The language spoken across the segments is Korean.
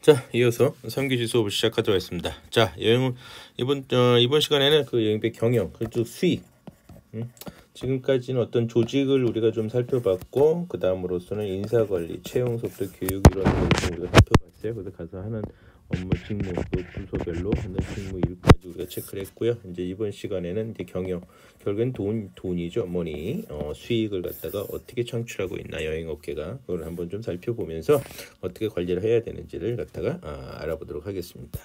자, 이어서 3교시 수업을 시작하도록 하겠습니다. 자, 이번 시간에는 그 여행비 경영, 그리고 수익. 지금까지는 어떤 조직을 우리가 좀 살펴봤고, 그 다음으로서는 인사관리, 채용 속도, 교육 이런 것을 우리가 살펴봤어요. 그래서 가서 하는 업무 직무, 그 부서별로 하는 직무 일까지 우리가 체크를 했고요. 이제 이번 시간에는 이제 경영, 결국엔 돈이죠, 머니, 수익을 갖다가 어떻게 창출하고 있나 여행업계가 그걸 한번 좀 살펴보면서 어떻게 관리를 해야 되는지를 갖다가 알아보도록 하겠습니다.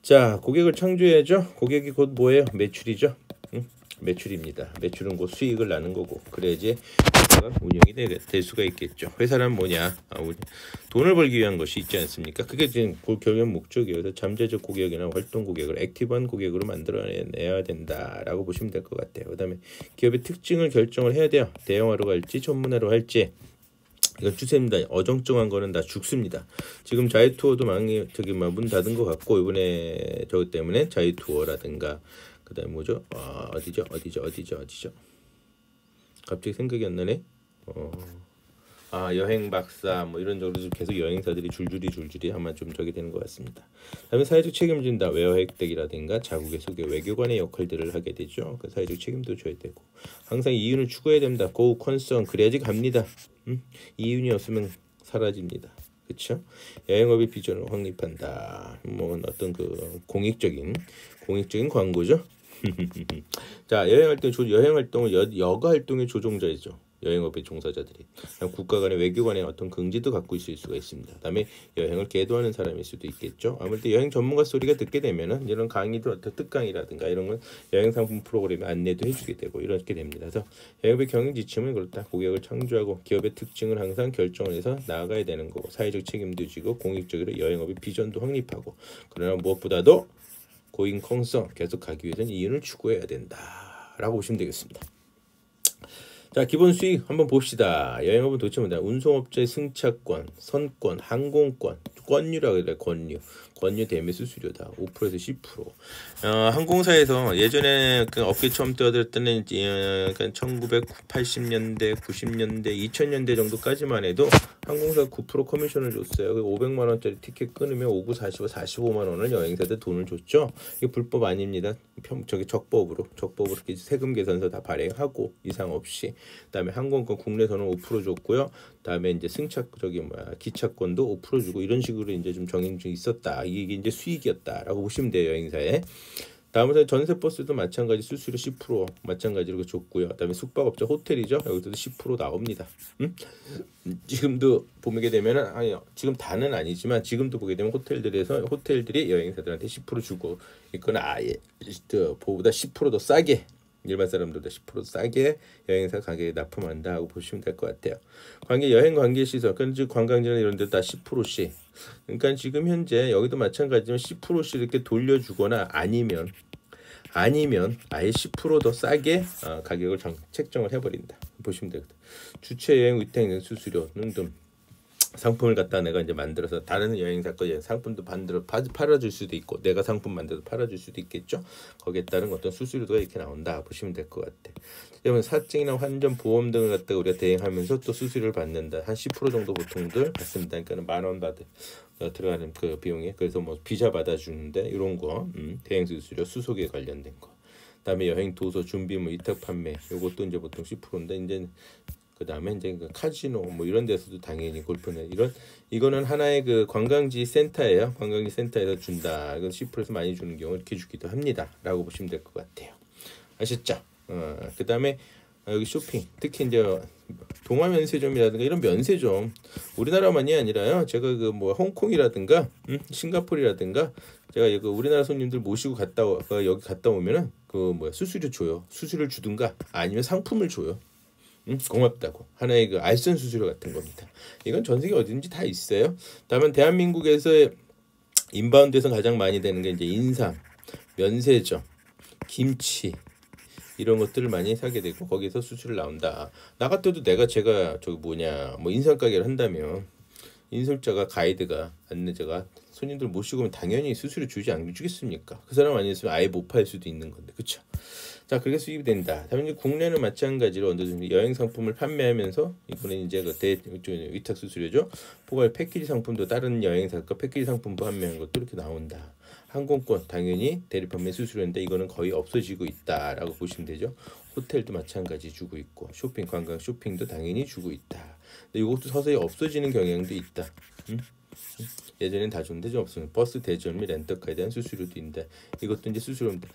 자, 고객을 창조해야죠. 고객이 곧 뭐예요? 매출이죠. 매출입니다. 매출은 곧 수익을 나는 거고, 그래야지 회사가 운영이 될 수가 있겠죠. 회사란 뭐냐? 돈을 벌기 위한 것이 있지 않습니까? 그게 지금 결국 목적이에요. 그래서 잠재적 고객이나 활동 고객을 액티브한 고객으로 만들어내야 된다라고 보시면 될 것 같아요. 그 다음에 기업의 특징을 결정을 해야 돼요. 대형화로 갈지 전문화로 할지. 이건 추세입니다. 어정쩡한 거는 다 죽습니다. 지금 자유투어도 문 닫은 것 같고, 이번에 저것 때문에 자유투어라든가 그 다음에 뭐죠? 어디죠? 갑자기 생각이 안 나네. 여행 박사 뭐 이런 쪽으로 계속 여행사들이 줄줄이 아마 좀 저기 되는 것 같습니다. 그다음에 사회적 책임진다. 외화 획득이라든가 자국의 소개, 외교관의 역할들을 하게 되죠. 그 사회적 책임도 져야 되고, 항상 이윤을 추구해야 됩니다. 고 컨선, 그래야지 갑니다. 이윤이 없으면 사라집니다. 그렇죠? 여행업의 비전을 확립한다. 뭐 어떤 그 공익적인 광고죠. 자, 여행 활동은 여가 활동의 조종자이죠. 여행업의 종사자들이 국가 간의 외교 간의 어떤 긍지도 갖고 있을 수가 있습니다. 그다음에 여행을 계도하는 사람일 수도 있겠죠. 아무래도 여행 전문가 소리가 듣게 되면은 이런 강의도 어떤 특강이라든가 이런 건 여행 상품 프로그램에 안내도 해주게 되고 이렇게 됩니다. 그래서 여행업의 경영 지침은 그렇다. 고객을 창조하고 기업의 특징을 항상 결정을 해서 나아가야 되는 거고, 사회적 책임도 지고 공익적으로 여행업의 비전도 확립하고, 그러나 무엇보다도 고인 컨선 계속 가기 위해서는 이윤을 추구해야 된다라고 보시면 되겠습니다. 자, 기본 수익 한번 봅시다. 여행업은 도대체 뭐냐? 운송업자의 승차권, 선권, 항공권, 권유라고 해요. 권유 대매 수수료다. 5%에서 10%. 항공사에서 예전에 그 업계 처음 뛰어들 때는 1980년대, 90년대, 2000년대 정도까지만 해도 항공사 9% 커미션을 줬어요. 500만 원짜리 티켓 끊으면 5, 9, 45, 45만 원을 여행사한테 돈을 줬죠. 이게 불법 아닙니다. 적법으로 세금 계산서 다 발행하고 이상 없이. 그다음에 항공권 국내선은 5% 줬고요. 그다음에 이제 기차권도 5% 주고, 이런 식으로 이제 좀 정해져 있었다. 이게 이제 수익이었다라고 보시면 돼요, 여행사에. 다음으로 전세버스도 마찬가지 수수료 10% 마찬가지로 줬고요. 그다음에 숙박업자 호텔이죠. 여기서도 10% 나옵니다. 지금도 보게 되면은 지금 다는 아니지만 지금도 보게 되면 호텔들이 여행사들한테 10% 주고 있거나 아예 보다 10% 더 싸게, 일반 사람들보다 10% 싸게 여행사 가게에 납품한다 하고 보시면 될 것 같아요. 여행 관계 시설, 즉 관광지나 이런 데 다 10%씩. 그러니까 지금 현재 여기도 마찬가지지만 10%씩 이렇게 돌려주거나 아니면 아예 10% 더 싸게 가격을 책정을 해버린다 보시면 되거든. 주최 여행 위탁 수수료 등등 상품을 갖다 내가 이제 만들어서 다른 여행사 거 상품도 만들어 팔아줄 수도 있고, 내가 상품 만들어서 팔아줄 수도 있겠죠. 거기에 따른 어떤 수수료가 이렇게 나온다 보시면 될 것 같아. 그러면 사증이나 환전 보험 등을 갖다가 우리가 대행하면서 또 수수료를 받는다. 한 10% 정도 보통들 받습니다. 그러니까 10,000원 들어가는 그 비용에, 그래서 뭐 비자 받아주는데 이런 거 대행 수수료, 수속에 관련된 거. 그다음에 여행 도서 준비물 위탁 판매, 요것도 이제 보통 10%인데 이제 그 다음에 이제 그 카지노 뭐 이런 데서도 당연히 골프는 이거는 하나의 그 관광지 센터예요. 관광지 센터에서 준다. 이건 10%에서 많이 주는 경우 이렇게 주기도 합니다.라고 보시면 될 것 같아요. 아셨죠? 그 다음에 여기 쇼핑, 특히 이제 동아 면세점이라든가 이런 면세점, 우리나라만이 아니라요. 제가 그 뭐 홍콩이라든가 싱가포르라든가 제가 그 우리나라 손님들 모시고 여기 갔다 오면은 그 수수료 줘요. 수수료를 주든가 아니면 상품을 줘요. 고맙다고. 하나의 그 알선 수수료 같은 겁니다. 이건 전 세계 어딘지 다 있어요. 다만 대한민국에서 인바운드에서 가장 많이 되는 게 이제 인삼, 면세점, 김치 이런 것들을 많이 사게 되고, 거기서 수수료 나온다. 나 같아도 제가 인삼 가게를 한다면 인솔자가 가이드가 안내자가 손님들 모시고 오면 당연히 수수료 주지 않겠습니까? 그 사람 아니었으면 아예 못 팔 수도 있는 건데, 그렇죠? 자, 그렇게 수입이 된다. 다음에 국내는 마찬가지로 언더든지 여행 상품을 판매하면서 이번에 이제 그 위탁 수수료죠. 포괄 패키지 상품도 다른 여행사가 패키지 상품 판매하는 것도 이렇게 나온다. 항공권 당연히 대리 판매 수수료인데 이거는 거의 없어지고 있다라고 보시면 되죠. 호텔도 마찬가지 주고 있고 쇼핑 관광 쇼핑도 당연히 주고 있다. 근데 이것도 서서히 없어지는 경향도 있다. 예전엔 다 줬는데 좀 없으면 버스 대절 및 렌터카에 대한 수수료도 있는데 이것도 이제 수수료입니다.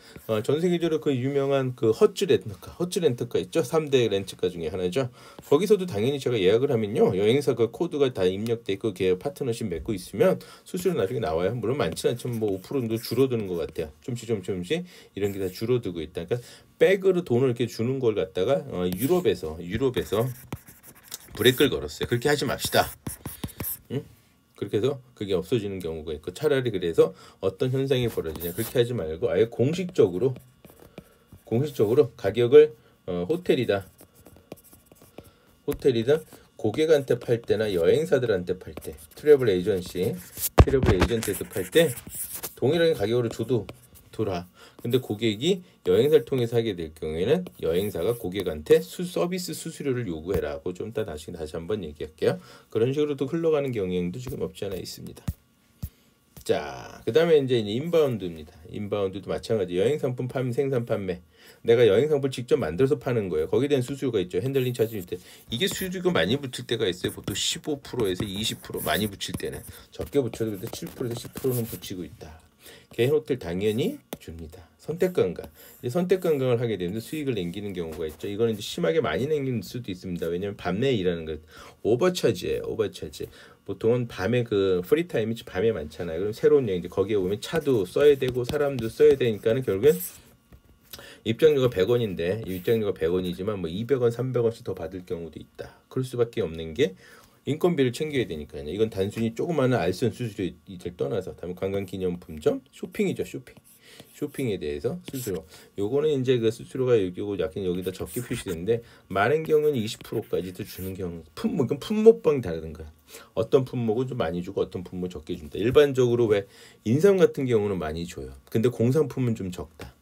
전 세계적으로 그 유명한 그 허츠 렌터카 있죠. 3대 렌트카 중에 하나죠. 거기서도 당연히 제가 예약을 하면요 여행사 그 코드가 다 입력돼 있고 계약 파트너십 맺고 있으면 수수료 나중에 나와요. 물론 많지는 않지만 뭐 5% 정도 줄어드는 것 같아요. 좀씩 이런 게 다 줄어들고 있다. 그러니까 백으로 돈을 이렇게 주는 걸 갖다가 유럽에서 브레이크를 걸었어요. 그렇게 하지 맙시다. 응? 그렇게 해서 그게 없어지는 경우가 있고 차라리 그래서 어떤 현상이 벌어지냐 그렇게 하지 말고 아예 공식적으로 가격을 호텔이다 고객한테 팔 때나 여행사들한테 팔 때 트래블 에이전트에서 팔 때 동일하게 가격으로 줘도 돌아. 근데 고객이 여행사를 통해서 하게 될 경우에는 여행사가 고객한테 서비스 수수료를 요구해라고 좀 이따 다시 한번 얘기할게요. 그런 식으로도 흘러가는 경향도 지금 없지 않아 있습니다. 자, 그 다음에 이제 인바운드입니다. 인바운드도 마찬가지. 여행 상품 생산 판매. 내가 여행 상품을 직접 만들어서 파는 거예요. 거기에 대한 수수료가 있죠. 핸들링 차지일 때. 이게 수수료가 많이 붙을 때가 있어요. 보통 15%에서 20% 많이 붙일 때는. 적게 붙여도 7%에서 10%는 붙이고 있다. 개인 호텔 당연히 줍니다. 선택 관광. 이제 선택 관광을 하게 되면 수익을 남기는 경우가 있죠. 이거는 이제 심하게 많이 남길 수도 있습니다. 왜냐면 밤에 일하는 것 오버차지예요. 오버차지. 보통은 밤에 그 프리타임이 밤에 많잖아요. 그럼 새로운 여행지 거기에 오면 차도 써야 되고 사람도 써야 되니까는 결국엔 입장료가 100원인데 입장료가 100원이지만 뭐 200원, 300원씩 더 받을 경우도 있다. 그럴 수밖에 없는 게 인건비를 챙겨야 되니까요. 이건 단순히 조그마한 알선 수수료를 떠나서 다음에 관광기념품점 쇼핑이죠. 쇼핑에 대해서 수수료. 요거는 이제 그 수수료가 약간 여기다 적게 표시되는데 많은 경우는 20%까지도 주는 경우. 품목방 다른 거야. 어떤 품목은 좀 많이 주고 어떤 품목은 적게 준다. 일반적으로 왜 인삼 같은 경우는 많이 줘요. 근데 공산품은 좀 적다.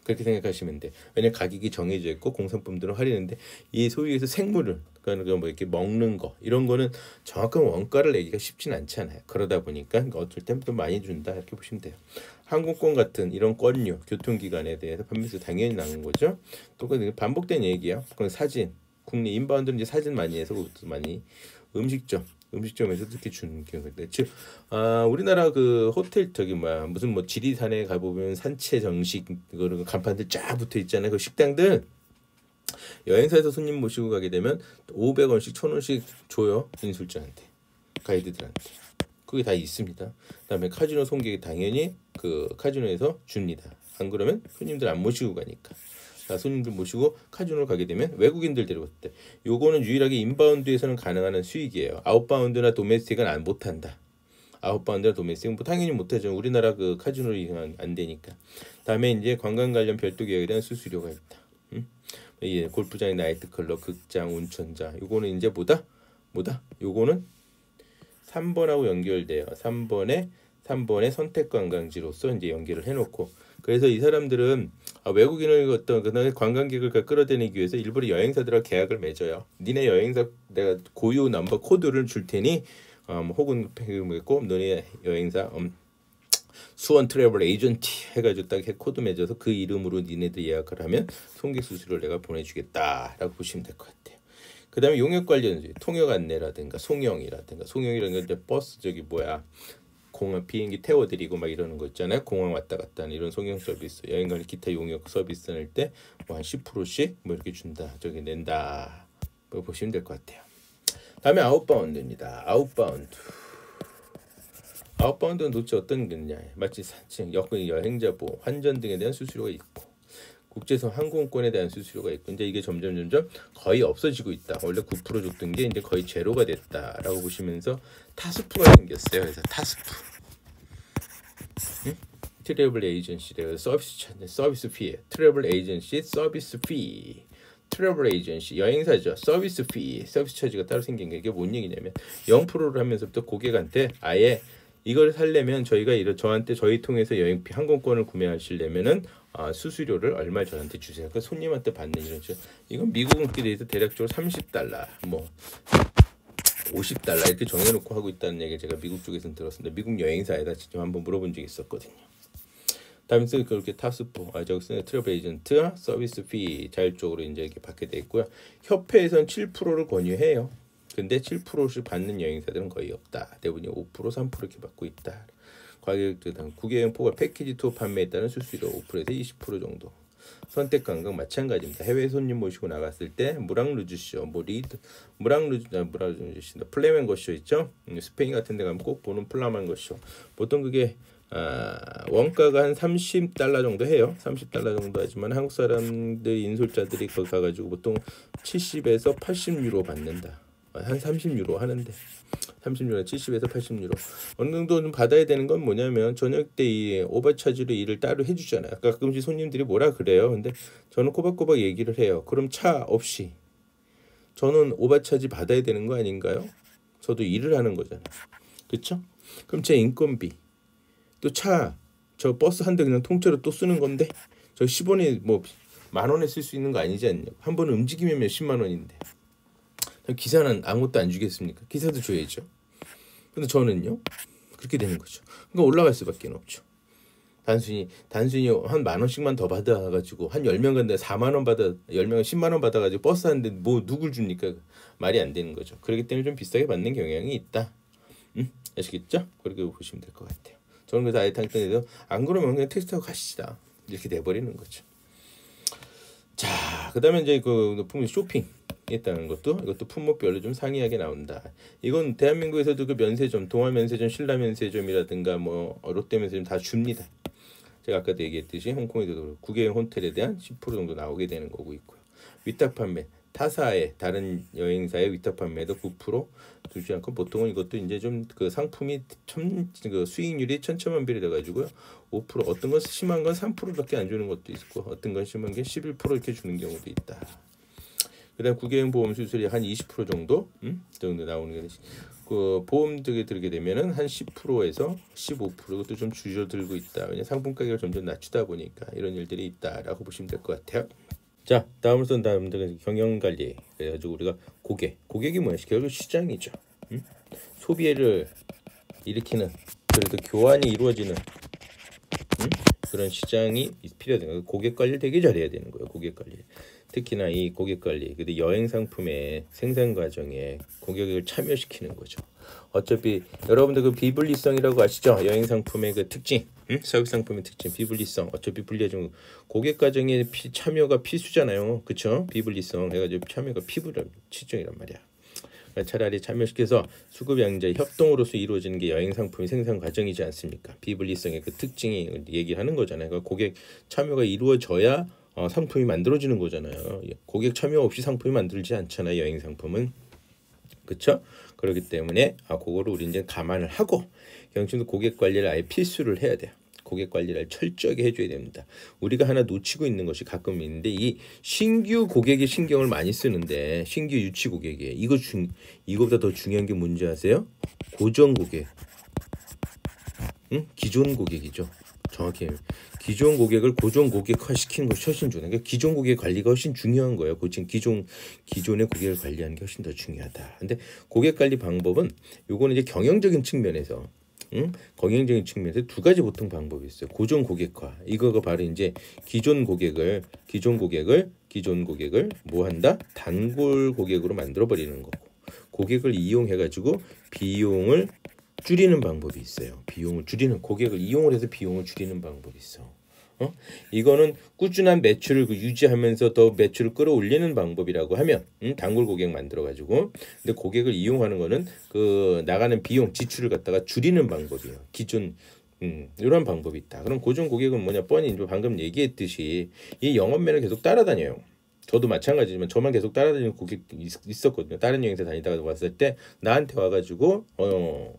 그렇게 생각하시면 돼. 왜냐면 가격이 정해져 있고 공산품들은 할인인데 이 소위에서 생물을 그러니까 뭐 이렇게 먹는 거 이런 거는 정확한 원가를 내기가 쉽진 않잖아요. 그러다 보니까 어쩔 땐 좀 많이 준다 이렇게 보시면 돼요. 항공권 같은 이런 권유, 교통기관에 대해서 판매수 당연히 나는 거죠. 또 반복된 얘기야. 그건 사진, 국내 인바운드는 이제 사진 많이 해서 그것도 많이 음식점에서 특히 주는 경우인데 즉 우리나라 그 호텔 무슨 뭐 지리산에 가보면 산채 정식 그런 간판들 쫙 붙어 있잖아요. 그 식당들 여행사에서 손님 모시고 가게 되면 500원씩 1000원씩 줘요. 인술자한테 가이드들한테 그게 다 있습니다. 그다음에 카지노 손객이 당연히 그 카지노에서 줍니다. 안 그러면 손님들 안 모시고 가니까. 손님들 모시고 카지노를 가게 되면 외국인들 데려올 때 요거는 유일하게 인바운드에서는 가능한 수익이에요. 아웃바운드나 도메스틱은 못한다. 아웃바운드나 도메스틱은 뭐 당연히 못하죠. 우리나라 그 카지노를 안 되니까. 다음에 이제 관광 관련 별도 계약에 대한 수수료가 있다. 예, 골프장의 나이트클럽, 극장, 온천장. 요거는 이제 뭐다? 요거는 3번하고 연결돼요. 3번의 선택 관광지로서 이제 연결을 해놓고 그래서 이 사람들은 외국인을 어떤 관광객을 끌어들이기 위해서 일부러 여행사들하고 계약을 맺어요. 니네 여행사 내가 고유 넘버 코드를 줄 테니 혹은 너네 여행사 수원 트래블 에이전트 해가지고 딱 코드 맺어서 그 이름으로 니네들 예약을 하면 손객 수수료를 내가 보내주겠다라고 보시면 될 것 같아요. 그 다음에 용역 관련 통역 안내라든가 송영이라는 게 버스 공항 비행기 태워드리고 막 이러는 거 있잖아요. 공항 왔다 갔다 하는 이런 송영 서비스, 여행 관련 기타 용역 서비스 낼 때 뭐 한 10%씩 뭐 이렇게 준다, 낸다. 뭐 보시면 될 것 같아요. 다음에 아웃바운드입니다. 아웃바운드는 도대체 어떤 거냐? 마치 산책, 여행자 보험, 환전 등에 대한 수수료가 있고 국제선 항공권에 대한 수수료가 있고 이제 이게 점점 거의 없어지고 있다. 원래 9% 줬던 게 이제 거의 제로가 됐다라고 보시면서 타스프가 생겼어요. 그래서 타스프, 트래블 에이전시 서비스 피, 트래블 에이전시 서비스 피, 트래블 에이전시 여행사죠. 서비스 피, 서비스 차지가 따로 생긴 게 이게 뭔 얘기냐면 0%를 하면서부터 고객한테 아예 이걸 살려면 저희가 저희 통해서 여행비 항공권을 구매하시려면은 수수료를 얼마 저한테 주세요. 그러니까 손님한테 받는 이런 식. 이건 미국은 그래도 대략적으로 $30, 뭐 $50 이렇게 정해놓고 하고 있다는 얘기 제가 미국 쪽에서는 들었습니다. 미국 여행사에다 직접 한번 물어본 적이 있었거든요. 다음에 그렇게 탑스포, 저기서 트래블 에이전트 서비스 피 자율적으로 이제 이렇게 받게 돼 있고요. 협회에서는 7%를 권유해요. 근데 7%를 받는 여행사들은 거의 없다. 대부분이 5%, 3% 이렇게 받고 있다. 가격도 당 국외여행 포괄 패키지 투어 판매에 따른 수수료 5%에서 20% 정도. 선택 감각 마찬가지입니다. 해외 손님 모시고 나갔을 때 무랑루즈쇼, 무랑루즈쇼, 플라멩고쇼 있죠? 스페인 같은 데 가면 꼭 보는 플라멩고쇼. 보통 그게 원가가 한 $30 정도 해요. $30 정도 하지만 한국 사람들 인솔자들이 거기 가가지고 보통 70에서 80유로 받는다. 한 30유로 하는데 30유로 70에서 80유로 어느 정도 좀 받아야 되는 건 뭐냐면 저녁 때 이 오버차지로 일을 따로 해주잖아요. 가끔씩 손님들이 뭐라 그래요. 근데 저는 꼬박꼬박 얘기를 해요. 그럼 차 없이 저는 오버차지 받아야 되는 거 아닌가요? 저도 일을 하는 거잖아요. 그렇죠? 그럼 제 인건비 또 저 버스 한 대 그냥 통째로 또 쓰는 건데 저 10원에 뭐 10,000원에 쓸 수 있는 거 아니지 않냐. 한 번 움직이면 몇십만 원인데 기사는 아무것도 안 주겠습니까? 기사도 줘야죠. 근데 저는요 그렇게 되는 거죠. 그러니까 올라갈 수밖에 없죠. 단순히 한 10,000원씩만 더 받아가지고 한 10명 간다 4만 원 받아 10명 10만 원 받아가지고 버스 하는데 뭐 누굴 줍니까? 말이 안 되는 거죠. 그렇기 때문에 좀 비싸게 받는 경향이 있다. 아시겠죠? 그렇게 보시면 될 것 같아요. 저는 그래서 아예 당근에서 안 그러면 그냥 택시 타고 가시다 이렇게 돼버리는 거죠. 자, 그다음에 이제 그 품목 쇼핑 있다는 이것도 품목별로 좀 상이하게 나온다. 이건 대한민국에서도 그 면세점, 동아 면세점, 신라 면세점이라든가 뭐 롯데 면세점 다 줍니다. 제가 아까도 얘기했듯이 홍콩에도 국외여행 호텔에 대한 10% 정도 나오게 되는 거고 있고요. 위탁 판매, 타사의 다른 여행사의 위탁 판매도 9% 두지 않고 보통은 이것도 이제 좀 그 상품이 그 수익률이 천차만별이 돼가지고요. 5% 어떤 건 심한 건 3%밖에 안 주는 것도 있고 어떤 건 심한 게 11% 이렇게 주는 경우도 있다. 그다음 국외여행 보험 수수료 한 20% 정도 정도 나오는 게 그 보험 쪽에 들게 되면은 한 10%에서 15% 그것도 좀 줄어들고 있다. 왜냐 상품 가격을 점점 낮추다 보니까 이런 일들이 있다라고 보시면 될 것 같아요. 자, 다음은 경영 관리. 그래가지고 우리가 고객이 뭐야? 결국 시장이죠. 소비를 일으키는 그래도 교환이 이루어지는 그런 시장이 필요하다. 고객 관리 되게 잘해야 되는 거예요. 고객 관리. 특히나 이 고객 관리, 근데 여행 상품의 생산 과정에 고객을 참여시키는 거죠. 어차피 여러분들 그 비분리성이라고 아시죠? 여행 상품의 그 특징, 서비스 상품의 특징, 비분리성. 어차피 분리해주면 고객 과정에 참여가 필수잖아요. 그렇죠? 비분리성 해가지고 참여가 필수적이란 말이야. 차라리 참여시켜서 수급 양자의 협동으로서 이루어지는 게 여행 상품의 생산 과정이지 않습니까? 비분리성의 그 특징이 얘기하는 거잖아요. 그러니까 고객 참여가 이루어져야 상품이 만들어지는 거잖아요. 고객 참여 없이 상품이 만들지 않잖아요. 여행 상품은. 그렇죠? 그렇기 때문에 그거를 우리 이제 감안을 하고 경영진도 고객 관리를 아예 필수를 해야 돼요. 고객 관리를 철저하게 해줘야 됩니다. 우리가 하나 놓치고 있는 것이 가끔 있는데 이 신규 고객에 신경을 많이 쓰는데 신규 유치 고객에 이거보다 더 중요한 게 뭔지 아세요? 고정 고객, 기존 고객이죠. 정확히 기존 고객을 고정 고객화 시키는 것이 훨씬 중요해요. 그러니까 기존 고객 관리가 훨씬 중요한 거예요. 기존의 고객을 관리하는 게 훨씬 더 중요하다. 근데 고객 관리 방법은 요거는 이제 경영적인 측면에서 경영적인 측면에서 두 가지 보통 방법이 있어요. 고정 고객화. 이거가 바로 이제 기존 고객을 뭐 한다? 단골 고객으로 만들어 버리는 거고. 고객을 이용해 가지고 비용을 줄이는 방법이 있어요. 고객을 이용을 해서 비용을 줄이는 방법이 있어. 이거는 꾸준한 매출을 유지하면서 더 매출을 끌어올리는 방법이라고 하면 단골 고객 만들어가지고 근데 고객을 이용하는 거는 그 나가는 비용 지출을 갖다가 줄이는 방법이에요. 기존 이런 방법이 있다. 그럼 고정 고객은 뭐냐? 뻔히 방금 얘기했듯이 이 영업맨을 계속 따라다녀요. 저도 마찬가지지만 저만 계속 따라다니는 고객이 있었거든요. 다른 여행사 다니다가 왔을 때 나한테 와가지고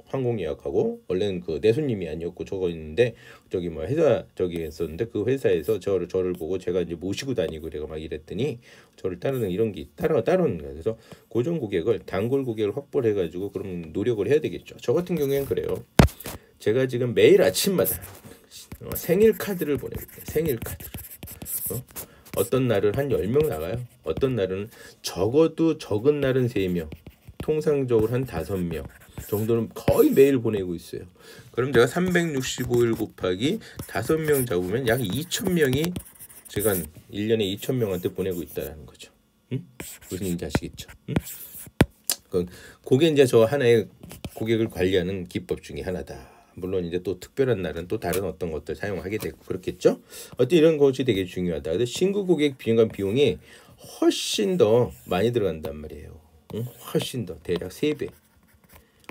항공 예약하고 원래는 그 내 손님이 아니었고 저거 있는데 저기 뭐 회사 저기 했었는데 그 회사에서 저를 보고 제가 이제 모시고 다니고 내가 막 이랬더니 저를 따르는 이런 게 따르는 거예요. 그래서 고정 고객을 단골 고객을 확보를 해가지고 그럼 노력을 해야 되겠죠. 저 같은 경우에는 그래요. 제가 지금 매일 아침마다 생일 카드를 보내고 있어요. 생일 카드를. 어떤 날은 한 10명 나가요. 어떤 날은 적어도 적은 날은 3명, 통상적으로 한 5명 정도는 거의 매일 보내고 있어요. 그럼 제가 365일 곱하기 5명 잡으면 약 2,000명이 제가 1년에 2,000명한테 보내고 있다는 거죠. 응? 무슨 얘기인지 아시겠죠? 응? 그게 이제 저 하나의 고객을 관리하는 기법 중에 하나다. 물론 이제 또 특별한 날은 또 다른 어떤 것들 사용하게 되고 그렇겠죠. 어떤 이런 것이 되게 중요하다. 근데 신규 고객 비용이 훨씬 더 많이 들어간단 말이에요. 응? 훨씬 더 대략 3배.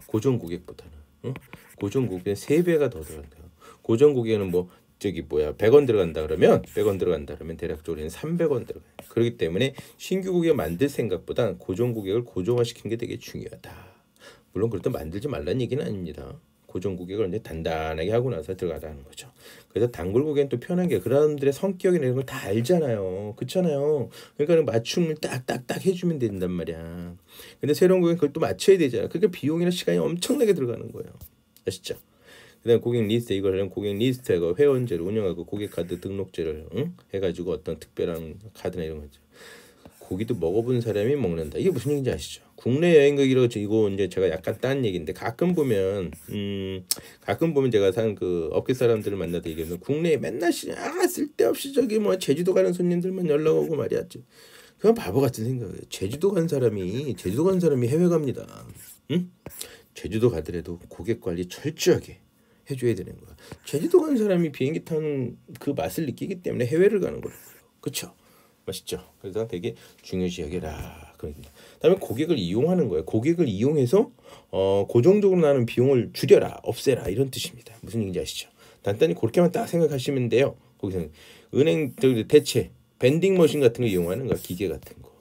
고정 고객보다는. 응? 고정 고객은 3배가 더 들어간다. 고정 고객은 뭐 100원 들어간다 그러면 100원 들어간다 그러면 대략적으로 300원 들어가요. 그렇기 때문에 신규 고객을 만들 생각보다 고정 고객을 고정화시키는 게 되게 중요하다. 물론 그렇다고 만들지 말라는 얘기는 아닙니다. 고정 고객을 이제 단단하게 하고 나서 들어가라는 거죠. 그래서 단골 고객은 또 편한 게 그 사람들의 성격이나 이런 걸 다 알잖아요. 그렇잖아요. 그러니까 맞춤을 딱딱딱 해주면 된단 말이야. 근데 새로운 고객은 그걸 또 맞춰야 되잖아. 그러니까 비용이나 시간이 엄청나게 들어가는 거예요. 아시죠? 그다음 고객 리스트 이걸 하려면 고객 리스트하고 회원제를 운영하고 고객 카드 등록제를 해가지고 어떤 특별한 카드나 이런 거죠. 고기도 먹어본 사람이 먹는다. 이게 무슨 얘기인지 아시죠? 국내 여행 가기로 이거 이제 제가 약간 딴 얘기인데 가끔 보면 제가 산 그 업계 사람들을 만나도 얘기하면 국내에 맨날 쓸데없이 저기 뭐 제주도 가는 손님들만 연락 오고 말이야. 그건 바보 같은 생각이에요. 제주도 간 사람이 해외 갑니다. 응? 제주도 가더라도 고객 관리 철저하게 해줘야 되는 거야. 제주도 간 사람이 비행기 타는 그 맛을 느끼기 때문에 해외를 가는 거예요. 그렇죠? 맛있죠. 그래서 되게 중요시 여겨라. 그다음에 고객을 이용하는 거예요. 고객을 이용해서 고정적으로 나는 비용을 줄여라, 없애라 이런 뜻입니다. 무슨 얘기인지 아시죠? 간단히 그렇게만 딱 생각하시면 돼요. 거기서 은행 대체 밴딩 머신 같은 거 이용하는 거, 기계 같은 거.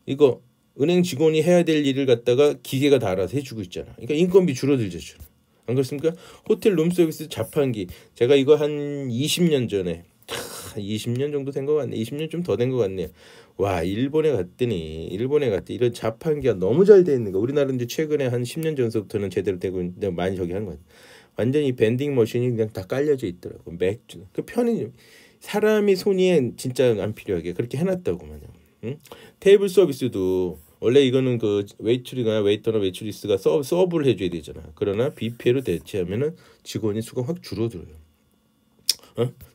이거 은행 직원이 해야 될 일을 갖다가 기계가 다 알아서 해주고 있잖아. 그러니까 인건비 줄어들죠. 안 그렇습니까? 호텔 룸서비스 자판기 제가 이거 한 20년 전에 20년 정도 된 것 같네. 20년 좀 더 된 것 같네요. 와, 일본에 갔더니 이런 자판기가 너무 잘 돼 있는 거. 우리나라는 이제 최근에 한 10년 전서부터는 제대로 되고 많이 저기 하는 거 같아요. 완전히 밴딩 머신이 그냥 다 깔려져 있더라고. 맥주. 그 편의 사람이 손이 진짜 안 필요하게 그렇게 해놨다고만요. 응? 테이블 서비스도 원래 이거는 그 웨이터나 웨이트리스가 서브를 해줘야 되잖아. 그러나 뷔페로 대체하면은 직원이 수가 확 줄어들어요.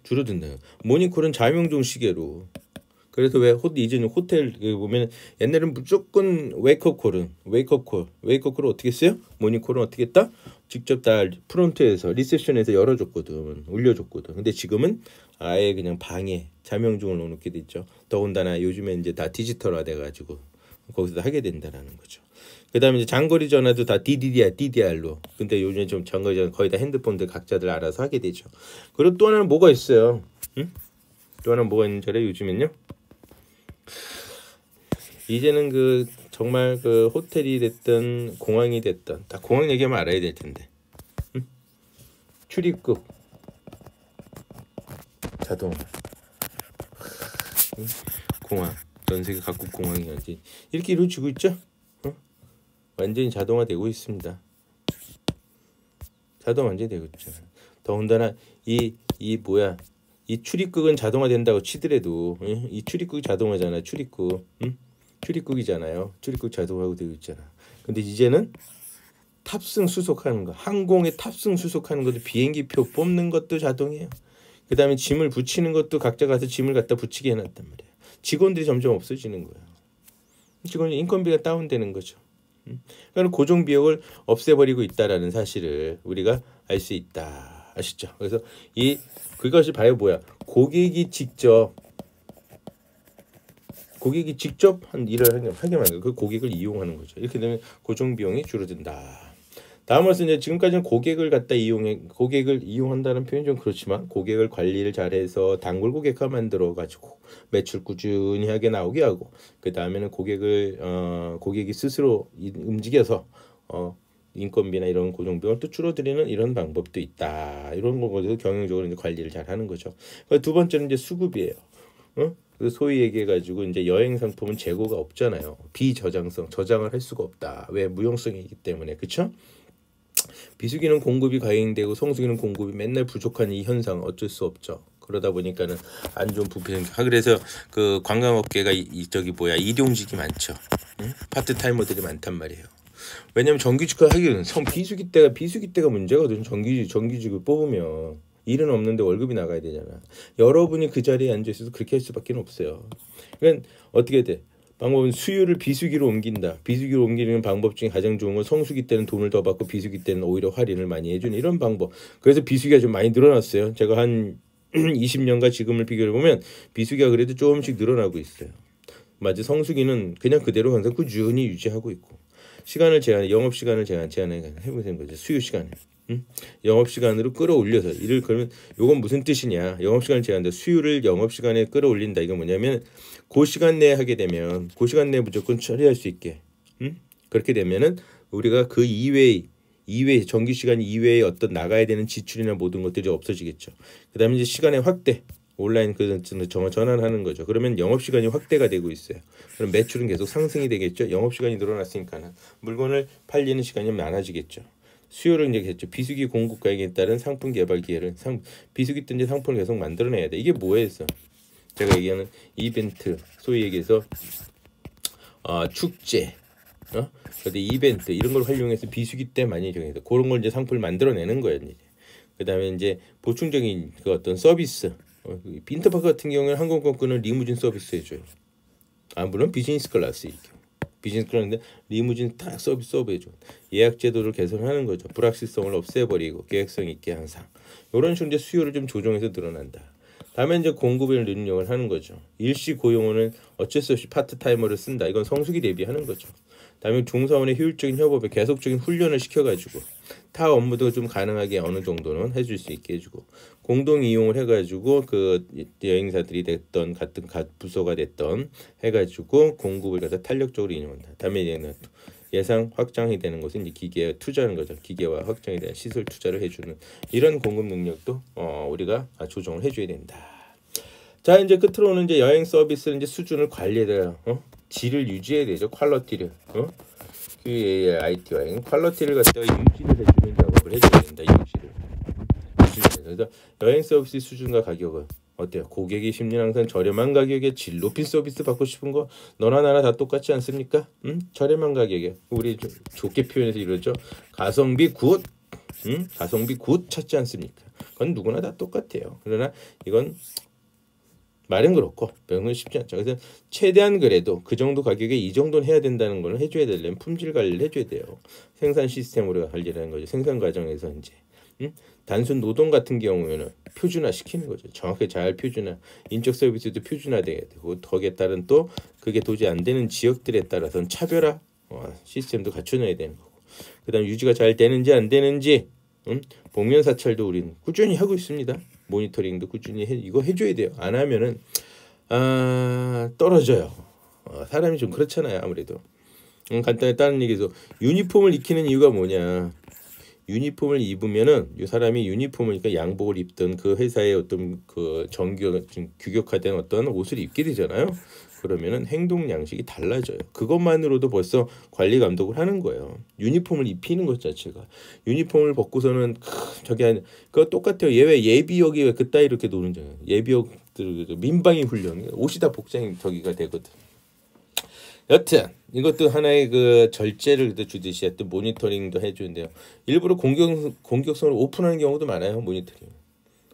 줄어든다. 모니콜은 자명종 시계로. 그래서 왜 이제는 호텔 보면 옛날에는 무조건 웨이크업콜을 어떻게 써요? 모니콜은 어떻게 했다? 직접 다 프론트에서 리셉션에서 열어줬거든, 올려줬거든. 근데 지금은 아예 그냥 방에 자명종을 넣어놓게 됐죠. 더군다나 요즘에 이제 다 디지털화 돼가지고 거기서 하게 된다라는 거죠. 그다음에 이제 장거리 전화도 다 DDR로. 근데 요즘에 좀 장거리 전화 거의 다 핸드폰들 각자들 알아서 하게 되죠. 그리고 또 하나는 뭐가 있어요? 응? 또 하나 뭐가 있는 줄 알아요? 요즘엔요? 이제는 그 정말 그 호텔이 됐든 공항이 됐든 다 공항 얘기하면 알아야 될 텐데. 응? 출입국 자동. 응? 공항. 전 세계 각국 공항이 이렇게 이루어지고 있죠? 완전히 자동화되고 있습니다. 완전히 되고 있죠. 더군다나 이 출입국은 자동화된다고 치더라도 이 출입국이 자동화잖아. 출입국이잖아요. 출입국 자동화하고 되고 있잖아. 근데 이제는 탑승 수속하는 거, 항공에 탑승 수속하는 것도 비행기표 뽑는 것도 자동이에요. 그다음에 짐을 붙이는 것도 각자 가서 짐을 갖다 붙이게 해놨단 말이에요. 직원들이 점점 없어지는 거예요. 직원 인건비가 다운되는 거죠. 그러니까 고정 비용을 없애버리고 있다라는 사실을 우리가 알 수 있다. 아시죠? 그래서 그것이 바로 뭐야? 고객이 직접 한 일을 하게 만들고 그 고객을 이용하는 거죠. 이렇게 되면 고정 비용이 줄어든다. 다음으로서 이제 지금까지는 고객을 이용한다는 표현이 좀 그렇지만 고객을 관리를 잘해서 단골 고객화 만들어 가지고 매출 꾸준히 하게 나오게 하고 그 다음에는 고객이 스스로 움직여서 인건비나 이런 고정 비용을 또 줄어들이는 이런 방법도 있다. 이런 거에서 경영적으로 이제 관리를 잘하는 거죠. 두 번째는 이제 수급이에요. 그래서 소위 얘기해가지고 이제 여행 상품은 재고가 없잖아요. 비저장성, 저장을 할 수가 없다. 왜? 무용성이기 때문에. 그렇죠? 비수기는 공급이 과잉되고 성수기는 공급이 맨날 부족한 이 현상 어쩔 수 없죠. 그러다 보니까는 안 좋은 부패. 그래서 그 관광업계가 저기 뭐야 일용직이 많죠. 응? 파트타이머들이 많단 말이에요. 왜냐면 정규직화 하기는 비수기 때가 문제거든. 정규직을 뽑으면 일은 없는데 월급이 나가야 되잖아. 여러분이 그 자리에 앉아 있어서 그렇게 할 수밖에 없어요. 그러니까 어떻게 돼? 방법은 수요를 비수기로 옮긴다. 비수기로 옮기는 방법 중에 가장 좋은 건 성수기 때는 돈을 더 받고 비수기 때는 오히려 할인을 많이 해주는 이런 방법. 그래서 비수기가 좀 많이 늘어났어요. 제가 한 20년과 지금을 비교해 보면 비수기가 그래도 조금씩 늘어나고 있어요. 맞아. 성수기는 그냥 그대로 항상 꾸준히 유지하고 있고 시간을 영업 시간을 해보는 거죠. 수요 시간을. 영업 시간으로 끌어올려서 일을 그러면 요건 무슨 뜻이냐? 영업 시간을 제한한다. 수요를 영업 시간에 끌어올린다. 이건 뭐냐면 그 시간 내에 하게 되면 그 시간 내에 무조건 처리할 수 있게. 그렇게 되면은 우리가 그 이외에 정규 시간 이외에 어떤 나가야 되는 지출이나 모든 것들이 없어지겠죠. 그다음에 이제 시간의 확대. 온라인 그 전환하는 거죠. 그러면 영업 시간이 확대가 되고 있어요. 그럼 매출은 계속 상승이 되겠죠. 영업 시간이 늘어났으니까는 물건을 팔리는 시간이 많아지겠죠. 수요를 이제 겠죠. 비수기 공급 과잉에 따른 상품 개발 기회를 비수기 때 이제 상품을 계속 만들어내야 돼. 이게 뭐예요? 제가 얘기하는 이벤트, 소위 얘기해서 축제, 근데 이벤트 이런 걸 활용해서 비수기 때 많이 정해서 그런 걸 이제 상품을 만들어내는 거예요. 이제 그다음에 이제 보충적인 그 어떤 서비스, 빈터파크 같은 경우에는 항공권을 리무진 서비스 해줘요. 물론 비즈니스 클래스 이렇게. 비즈니스 클래스인데 리무진 딱 서비스 해줘. 예약 제도를 개선하는 거죠. 불확실성을 없애버리고 계획성 있게 항상. 이런 식으로 이제 수요를 좀 조정해서 늘어난다. 다음에 이제 공급을 능력을 하는 거죠. 일시 고용은 어쩔 수 없이 파트타이머를 쓴다. 이건 성수기 대비하는 거죠. 다음에 중사원의 효율적인 협업에 계속적인 훈련을 시켜가지고 타 업무도 좀 가능하게 어느 정도는 해줄 수 있게 해주고 공동 이용을 해가지고 그 여행사들이 됐던 같은 부서가 됐던 해가지고 공급을 갖다 탄력적으로 이용한다. 다음에 예상 확장이 되는 것은 이제 기계에 투자하는 거죠. 기계와 확장에 대한 시설 투자를 해주는 이런 공급 능력도 우리가 조정을 해줘야 된다. 자 이제 끝으로는 이제 여행 서비스를 이제 수준을 관리해야 질을 유지해야 되죠. 퀄리티를 그 IT 여행 퀄리티를 갖다가 유지를 해주는 작업을 해줘야 된다. 유지를. 그래서 여행 서비스 수준과 가격은 어때요? 고객이 심리는 항상 저렴한 가격에 질 높인 서비스 받고 싶은 거 너나 나나 다 똑같지 않습니까? 저렴한 가격에 우리 좀 좋게 표현해서 이러죠. 가성비 굿, 가성비 굿 찾지 않습니까? 그건 누구나 다 똑같아요. 그러나 이건 말은 그렇고 배우는 쉽지 않죠. 그래서 최대한 그래도 그 정도 가격에 이 정도는 해야 된다는 걸 해줘야 되려면 품질 관리를 해줘야 돼요. 생산 시스템으로 관리하는 거죠. 생산 과정에서 이제 단순 노동 같은 경우에는 표준화 시키는 거죠. 정확하게 잘 표준화, 인적 서비스도 표준화돼야 되고 거기에 따른 또 그게 도저히 안 되는 지역들에 따라서는 차별화 시스템도 갖춰놔야 되는 거고. 그다음 유지가 잘 되는지 안 되는지 복면 사찰도 우리는 꾸준히 하고 있습니다. 모니터링도 꾸준히 이거 해줘야 돼요. 안 하면은 떨어져요. 사람이 좀 그렇잖아요. 아무래도 간단히 다른 얘기해서 유니폼을 익히는 이유가 뭐냐? 유니폼을 입으면은 이 사람이 유니폼을 그러니까 양복을 입던 그 회사의 어떤 그 규격화된 어떤 옷을 입게 되잖아요. 그러면은 행동 양식이 달라져요. 그것만으로도 벌써 관리 감독을 하는 거예요. 유니폼을 입히는 것 자체가. 유니폼을 벗고서는 그거 똑같아요. 얘 예비역이 왜 그따위 이렇게 노는잖아요. 예비역들 민방위 훈련 옷이 다 복장이 저기가 되거든. 여튼 이것도 하나의 그 절제를 주듯이 하여튼 모니터링도 해주는데요. 일부러 공격성을 오픈하는 경우도 많아요. 모니터링.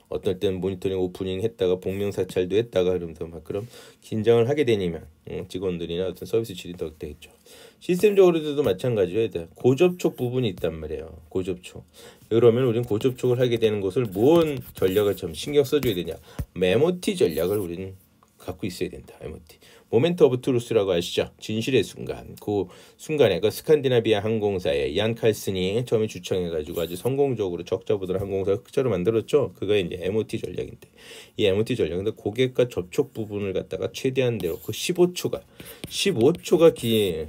어떨 때는 모니터링 오프닝 했다가 복명사찰도 했다가 그러면서 막 그럼 긴장을 하게 되니만 직원들이나 어떤 서비스 질이 더 되겠죠. 시스템적으로도 마찬가지예요. 고접촉 부분이 있단 말이에요. 고접촉. 그러면 우리는 고접촉을 하게 되는 것을 뭔 전략을 좀 신경 써줘야 되냐. 메모티 전략을 우리는 갖고 있어야 된다. 메모티. 모멘트 오브 트루스라고 아시죠? 진실의 순간. 그 순간에 그 스칸디나비아 항공사의 이안 칼슨이 처음에 주창해가지고 아주 성공적으로 적자보다는 항공사가 흑자로 만들었죠. 그거 이제 MOT 전략인데 이 MOT 전략인데 고객과 접촉 부분을 갖다가 최대한대로 그 15초가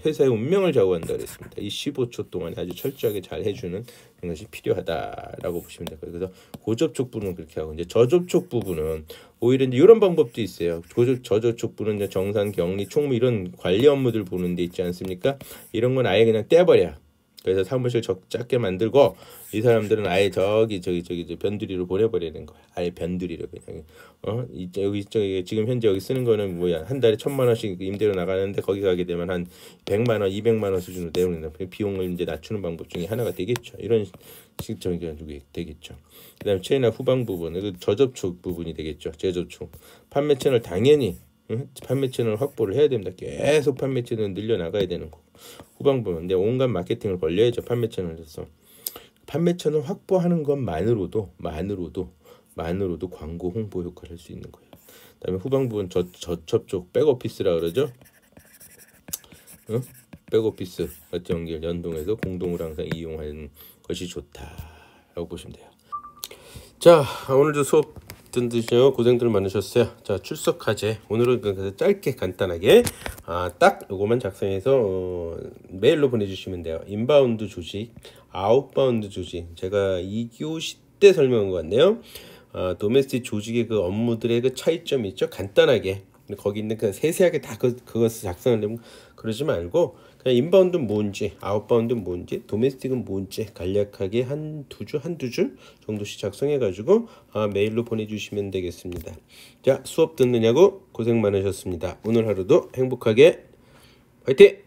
회사의 운명을 좌우한다 그랬습니다. 이 15초 동안에 아주 철저하게 잘 해주는 것이 필요하다라고 보시면 될 거예요. 그래서 고접촉 부분은 그렇게 하고 이제 저접촉 부분은 오히려 이제 이런 방법도 있어요. 저접촉 부분은 이제 정산, 격리, 총무 이런 관리 업무들 보는 데 있지 않습니까? 이런 건 아예 그냥 떼버려. 그래서 사무실 작게 만들고 이 사람들은 아예 저기 변두리로 보내버리는 거야. 아예 변두리로 그냥 여기 지금 현재 여기 쓰는 거는 뭐야, 한 달에 1,000만 원씩 임대료 나가는데 거기 가게 되면 한 100만 원, 200만 원 수준으로 내놓는다. 비용을 이제 낮추는 방법 중에 하나가 되겠죠. 이런 식적이 되겠죠. 그다음에 체인화 후방 부분, 그 저접촉 부분이 되겠죠. 재접촉. 판매 채널 당연히 판매 채널 확보를 해야 됩니다. 계속 판매 채널 늘려 나가야 되는 거. 후방 부분, 근데 온갖 마케팅을 벌려야죠. 판매 채널에서. 판매 채널 확보하는 것만으로도 광고 홍보 효과를 할 수 있는 거예요. 그다음에 후방 부분 저첩쪽 백오피스라 그러죠. 백오피스 같이 연동해서 공동으로 항상 이용하는 것이 좋다라고 보시면 돼요. 자, 오늘도 수업 듣으시고 고생들 많으셨어요. 자, 출석 과제 오늘은 그래서 짧게 간단하게 딱 요거만 작성해서 메일로 보내주시면 돼요. 인바운드 조직, 아웃바운드 조직, 제가 2교시 때 설명한 것 같네요. 도메스틱 조직의 그 업무들의 그 차이점이 있죠. 간단하게 거기 있는 그 세세하게 다 그것을 작성하려면 그러지 말고 그냥 인바운드는 뭔지, 아웃바운드는 뭔지, 도메스틱은 뭔지 간략하게 한두 줄 정도씩 작성해가지고 메일로 보내주시면 되겠습니다. 자, 수업 듣느냐고 고생 많으셨습니다. 오늘 하루도 행복하게 화이팅!